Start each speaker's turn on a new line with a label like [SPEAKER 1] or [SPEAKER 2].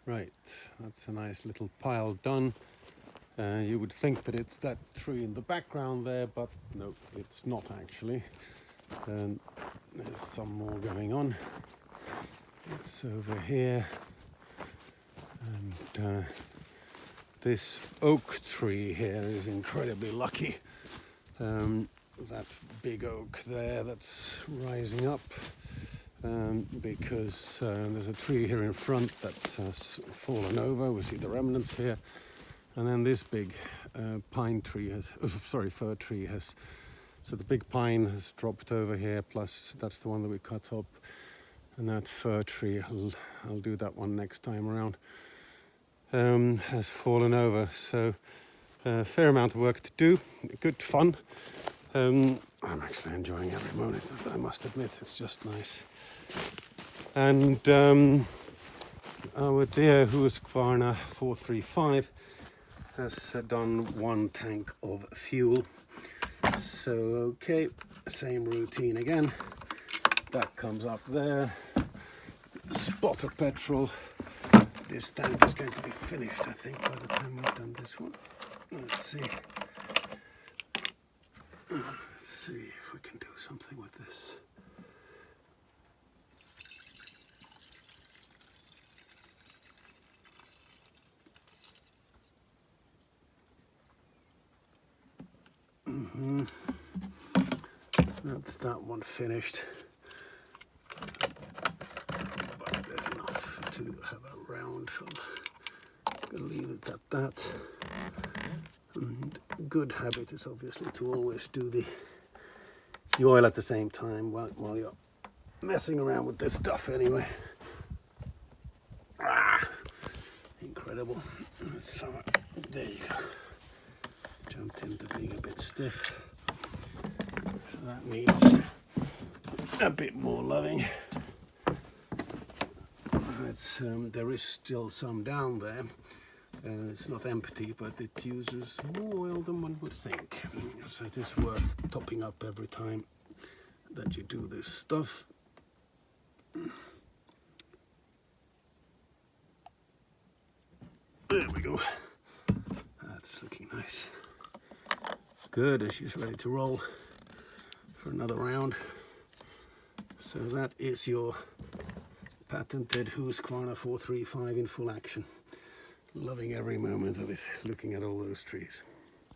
[SPEAKER 1] Right, that's a nice little pile done. You would think that it's that tree in the background there, but no, it's not actually. And there's some more going on. It's over here. And this oak tree here is incredibly lucky. That big oak there that's rising up. Because there's a tree here in front that's fallen over. We see the remnants here, and then this big fir tree has. So the big pine has dropped over here. Plus, that's the one that we cut up, and that fir tree, I'll do that one next time around. Has fallen over. So a fair amount of work to do. Good fun. I'm actually enjoying every moment. I must admit, it's just nice. And our dear Husqvarna 435 has done 1 tank of fuel. So okay, same routine again. That comes up there. Spot of petrol. This tank is going to be finished, I think, by the time we've done this one. Let's see. Let's see if we can do something with this. That's that one finished. But there's enough to have a round, so I'm going to leave it at that. And good habit is obviously to always do the oil at the same time while you're messing around with this stuff anyway. Incredible. So there you go. Jumped into being a bit stiff. So that needs a bit more loving. There is still some down there. It's not empty, but it uses more oil than one would think. So it is worth topping up every time that you do this stuff. There we go. That's looking nice. Good, and she's ready to roll for another round. So that is your patented Husqvarna 435 in full action. Loving every moment of it, looking at all those trees.